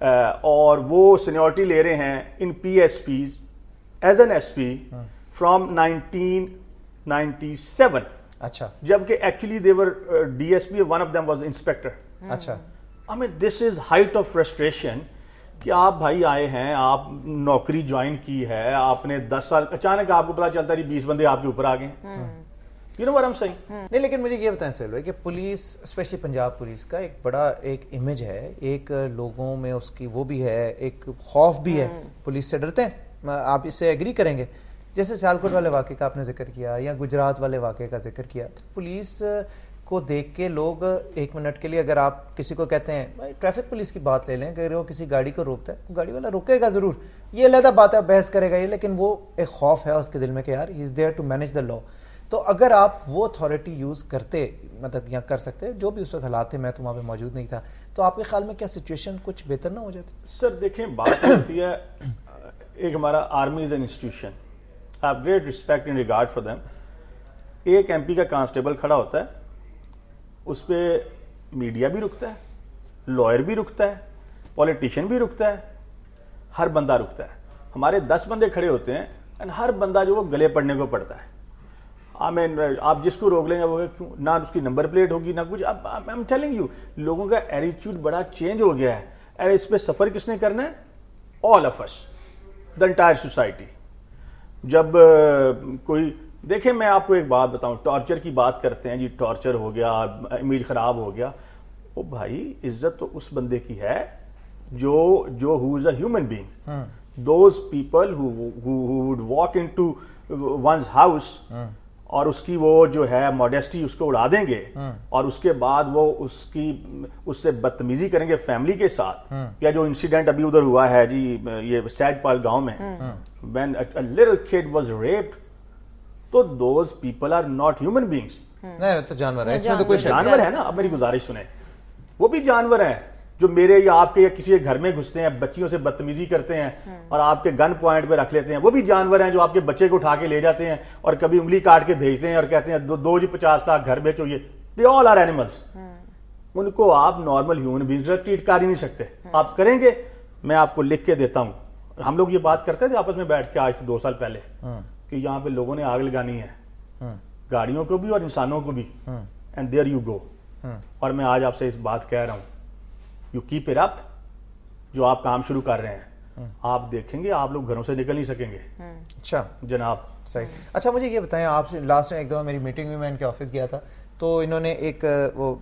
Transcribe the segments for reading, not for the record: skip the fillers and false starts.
اور وہ سینیورٹی لے رہے ہیں in P S Ps as N S P from 1997. اچھا. جبکہ actually they were D S P, one of them was inspector. اچھا. I mean this is height of frustration کہ آپ بھائی آئے ہیں, آپ نوکری جوائن کی ہے, آپ نے 10 سال, اچانک آپ کو پتا چلتا ہے 20 بندے آپ کے اوپر آ گئے. You know what I'm saying? نہیں, لیکن مجھے یہ بتائیں سہیل بھائی کہ پولیس, اسپیشلی پنجاب پولیس کا ایک بڑا ایک امیج ہے, ایک لوگوں میں اس کی وہ بھی ہے, ایک خوف بھی ہے, پولیس سے ڈرتے ہیں. آپ اس سے ایگری کریں گے؟ جیسے سیالکوٹ والے واقعے کا آپ نے ذکر کیا یا گجرات والے واقعے کا ذکر کیا, تو پولیس کو دیکھ کے لوگ ایک منٹ کے لیے, اگر آپ کسی کو کہتے ہیں بھائی ٹریفک پولیس کی بات لے لیں, اگر وہ کسی گاڑی کو روکتا ہے, گاڑی والا روکے گا ضرور, یہ علیحدہ بات ہے, بحث کرے گا یہ, لیکن وہ ایک خوف ہے اس کے دل میں کہ یار he is there to manage the law. تو اگر آپ وہ اتھارٹی یوز کرتے, مطلب یا کر سکتے, جو بھی اس وقت حالات تھے, میں تو وہاں پہ موجود نہیں تھا, تو آپ کے خیال میں کیا سچویشن کچھ بہتر نہ ہو جاتی؟ سر دیکھیں, بات ہوتی ہے, ایک ہمارا army is an institution, I have great respect in regard for them. ایک ایم پی کا کانسٹیبل کھڑا ہوتا ہے, اس پہ میڈیا بھی رکتا ہے, لائر بھی رکتا ہے, پولیٹیشین بھی رکتا ہے, ہر بندہ رکتا ہے. ہمارے 10 بندے کھڑے ہوتے ہیں, اور ہر بندہ جو وہ گلے پڑنے کو پڑتا ہے. آپ جس کو روک لیں گے وہ کیوں, نہ اس کی نمبر پلیٹ ہوگی نہ کچھ. آئی ایم ٹیلنگ یو, لوگوں کا ایٹیٹیوڈ بڑا چینج ہو گیا ہے. اور اس پہ سفر کس نے کرنا ہے؟ All of us, the entire society. جب کوئی دیکھیں, میں آپ کو ایک بات بتاؤں, ٹارچر کی بات کرتے ہیں جی, ٹارچر ہو گیا, امیج خراب ہو گیا. او بھائی, عزت تو اس بندے کی ہے جو who is a human being. Those people who would walk into one's house اور اس کی وہ جو ہے موڈیسٹی اس کو اڑا دیں گے, اور اس کے بعد وہ اس سے بدتمیزی کریں گے فیملی کے ساتھ. یا جو انسیڈنٹ ابھی ادھر ہوا ہے جی, یہ سیج پال گاؤں میں, when a little kid was raped, تو those people are not human beings. نہیں, تو جانور ہیں, اس میں تو کوئی جانور ہے نا. اب میری گزارش سنیں, وہ بھی جانور ہیں جو میرے یا آپ کے یا کسی کے گھر میں گھستے ہیں, بچیوں سے بدتمیزی کرتے ہیں اور آپ کے گن پوائنٹ پہ رکھ لیتے ہیں. وہ بھی جانور ہیں جو آپ کے بچے کو اٹھا کے لے جاتے ہیں اور کبھی انگلی کاٹ کے بھیجتے ہیں اور کہتے ہیں 50 لاکھ گھر بیچو. یہ they all are animals. ان کو آپ نارمل ہیومن بینگز ٹریٹ کر ہی نہیں سکتے. آپ کریں گے, میں آپ کو لکھ کے دیتا ہوں. ہم لوگ یہ بات کرتے تھے آپس میں بیٹھ کے آج سے 2 سال پہلے کہ یہاں پہ لوگوں نے آگ لگانی ہے, گاڑیوں کو بھی اور انسانوں کو بھی, اینڈ دیئر یو گو. اور میں آج آپ سے اس بات کہہ رہا ہوں, یو کیپ اٹ اپ. جو آپ کام شروع کر رہے ہیں, آپ دیکھیں گے آپ لوگ گھروں سے نکل نہیں سکیں گے. اچھا جناب, صحیح. اچھا مجھے یہ بتائیں, آپ سے لاسٹ ایک دفعہ میری میٹنگ میں ان کے آفس گیا تھا, تو انہوں نے ایک وہ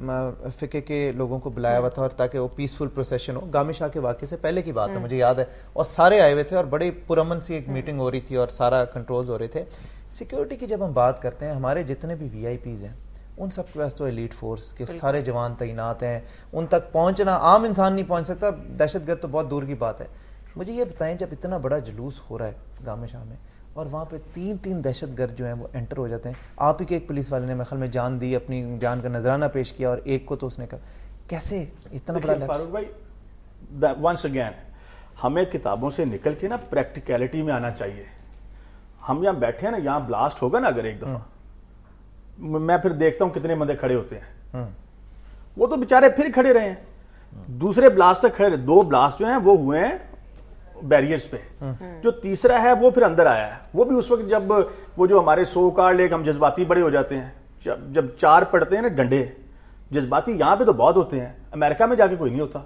فقہ کے لوگوں کو بلایا ہوا تھا, اور تاکہ وہ پیسفل پروسیشن ہو. گامی شاہ کے واقعے سے پہلے کی بات ہے, مجھے یاد ہے, اور سارے آئے ہوئے تھے اور بڑی پرامن سی ایک میٹنگ ہو رہی تھی اور سارا کنٹرولز ہو رہے تھے. سیکیورٹی کی جب ہم بات کرتے ہیں, ہمارے جتنے بھی وی آئی پیز ہیں ان سب کے پاس تو ایلیٹ فورس کے سارے جوان تعینات ہیں, ان تک پہنچنا عام انسان نہیں پہنچ سکتا, دہشت گرد تو بہت دور کی بات ہے. مجھے یہ بتائیں, جب اتنا بڑا جلوس ہو رہا ہے گام شاہ میں, اور وہاں پہ 3 دہشت گرد جو ہیں وہ انٹر ہو جاتے ہیں, آپ ہی کے ایک پولیس والے نے میرے خیال میں جان دی, اپنی جان کا نذرانہ پیش کیا, اور ایک کو تو اس نے کہا, کیسے اتنا بڑا لیپس؟ فاروق بھائی, ونس اگین ہمیں کتابوں سے نکل کے نا پریکٹیکلٹی میں آنا چاہیے. ہم یہاں بیٹھے ہیں نا, یہاں بلاسٹ ہوگا نا اگر ایک دفعہ, میں پھر دیکھتا ہوں کتنے بندے کھڑے ہوتے ہیں. وہ تو بےچارے پھر کھڑے رہے ہیں, دوسرے بلاسٹ تک کھڑے. 2 بلاسٹ جو ہیں وہ ہوئے ہیں بیریئرز پہ, جو تیسرا ہے وہ پھر اندر آیا ہے. وہ بھی اس وقت جب وہ جو ہمارے سو کارڈ ایک ہم جذباتی بڑے ہو جاتے ہیں, جب 4 پڑتے ہیں نا ڈنڈے, جذباتی یہاں پہ تو بہت ہوتے ہیں, امریکہ میں جا کے کوئی نہیں ہوتا,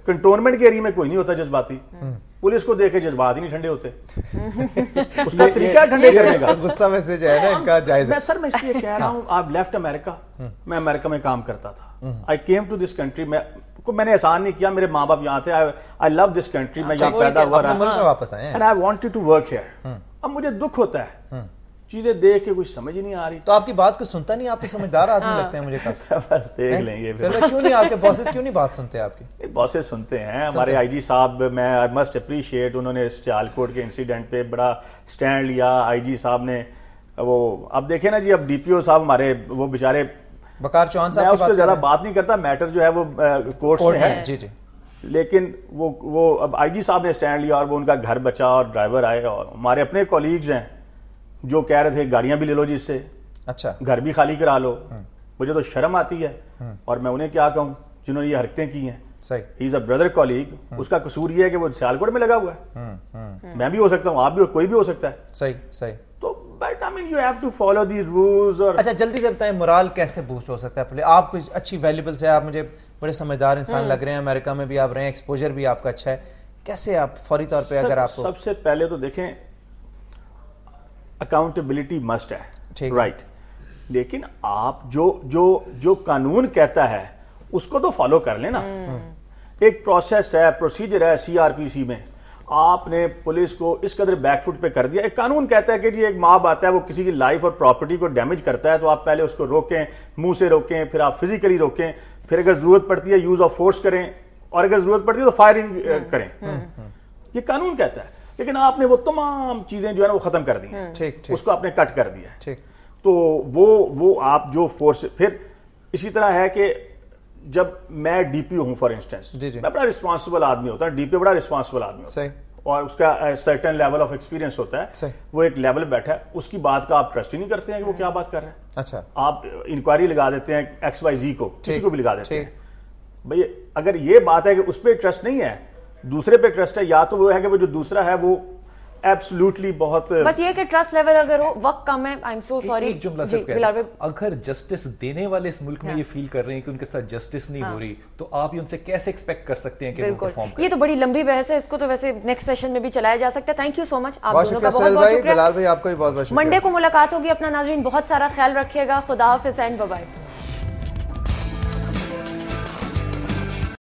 کنٹونمنٹ کے ایریا میں کوئی نہیں ہوتا جذباتی. پولیس کو دیکھ کے جذبات ہی نہیں ٹھنڈے ہوتے. اس کا طریقہ ٹھنڈے کرنے کا غصہ میں سے جو ہے نا ان کا جائز ہے. میں اس لیے کہہ رہا ہوں, آپ لیفٹ امریکہ, میں امریکہ میں کام کرتا تھا. I came to this country, میں نے احسان نہیں کیا, میرے ماں باپ یہاں تھے, آئی لو دس کنٹری, میں یہاں پیدا ہوا رہا, ملک میں واپس آئے ہیں, and I wanted to work here. اب مجھے دکھ ہوتا ہے, چیزیں دیکھ کے کچھ سمجھ ہی نہیں آ رہی. تو آپ کی بات کو سنتا نہیں, آپ تو سمجھدار آدمی لگتے ہیں مجھے کافی. بس دیکھ لیں گے. کیوں نہیں آپ کے باسز کیوں نہیں بات سنتے؟ آپ کی باسز سنتے ہیں. ہمارے آئی جی صاحب, میں آئی مسٹ اپریشیٹ, انہوں نے سیالکوٹ کے انسیڈنٹ پہ بڑا سٹینڈ لیا. آئی جی صاحب نے وہ, اب دیکھیں نا جی, اب ڈی پی او صاحب ہمارے وہ بیچارے بکار چوہان صاحب, میں اس پہ زیادہ بات نہیں کرتا, میٹر جو ہے وہ کورٹ میں ہے. جی جی. لیکن وہ اب آئی جی صاحب نے سٹینڈ لیا, اور وہ ان کا گھر بچا اور ڈرائیور آئے, اور ہمارے اپنے کولیگز ہیں جو کہہ رہے تھے گاڑیاں بھی لے لو جی اس سے, اچھا گھر بھی خالی کرا لو. مجھے تو شرم آتی ہے, اور میں انہیں کیا کہوں جنہوں نے یہ حرکتیں کی ہیں. ہی از اے برادر کالیگ, اس کا قصور یہ ہے کہ وہ سیالکوٹ میں لگا ہوا ہے, میں بھی ہو سکتا ہوں, آپ بھی, کوئی بھی ہو سکتا ہے. صحیح. تو but I mean you have to follow the rules. اور اچھا جلدی سے بتائیں مورال کیسے بوسٹ ہو سکتا ہے پہلے؟ آپ کچھ اچھی ویلیبل سے, آپ مجھے بڑے سمجھدار انسان لگ رہے ہیں, امریکہ میں بھی آپ رہے ہیں, ایکسپوجر بھی آپ کا اچھا ہے, کیسے آپ فوری طور پہ اگر آپ کو؟ سب سے پہلے تو دیکھیں اکاؤنٹیبلٹی مسٹ ہے, رائٹ, لیکن آپ جو قانون کہتا ہے اس کو تو فالو کر لیں نا. ایک پروسیس ہے, پروسیجر ہے CRPC میں, آپ نے پولیس کو اس قدر بیک فٹ پہ کر دیا. ایک قانون کہتا ہے کہ جی ایک ماب آتا ہے, وہ کسی کی لائف اور پراپرٹی کو ڈیمیج کرتا ہے تو آپ پہلے اس کو روکیں, منہ سے روکیں, پھر آپ فزیکلی روکیں, پھر اگر ضرورت پڑتی ہے یوز آف فورس کریں, اور اگر ضرورت پڑتی ہے تو فائرنگ کریں. یہ قانون کہتا ہے, لیکن آپ نے وہ تمام چیزیں جو ہے نا وہ ختم کر دی ہیں, اس کو آپ نے کٹ کر دیا. تو وہ آپ جو فورس, پھر اسی طرح ہے کہ جب میں DPO ہوں فار انسٹنس, میں بڑا رسپانسبل آدمی ہوتا ہے, DPO بڑا رسپانسبل آدمی ہوتا ہے, اور اس کا سرٹن لیول آف ایکسپیرینس ہوتا ہے, وہ ایک لیول بیٹھا ہے, اس کی بات کا آپ ٹرسٹ ہی نہیں کرتے ہیں کہ وہ کیا بات کر رہے ہیں. اچھا, آپ انکوائری لگا دیتے ہیں XYZ کو, کسی کو بھی لگا دیتے ہیں. بھئی اگر یہ بات ہے کہ اس پہ ٹرسٹ نہیں ہے, دوسرے پہ ٹرسٹ ہے, یا تو وہ ہے کہ وہ جو دوسرا ہے وہ ایبسلوٹلی بہت, بس یہ کہ ٹرسٹ لیول اگر ہو, وقت کم ہے, آئی ایم سو سوری. ایک جملہ صرف کہہ رہا ہوں, اگر جسٹس دینے والے اس ملک میں یہ فیل کر رہے ہیں کہ ان کے ساتھ جسٹس نہیں ہو رہی, تو آپ ان سے کیسے ایکسپیکٹ کر سکتے ہیں کہ وہ پرفارم کریں؟ یہ تو بڑی لمبی بحث ہے, اس کو تو ویسے نیکسٹ سیشن میں بھی چلایا جا سکتا ہے. تھینک یو سو مچ, آپ دونوں کا بہت بہت شکریہ. بلال بھائی آپ کو بھی بہت بہت شکریہ. منڈے کو ملاقات ہوگی, اپنا ناظرین بہت سارا خیال رکھیے گا. خدا حافظ اینڈ بائے بائے.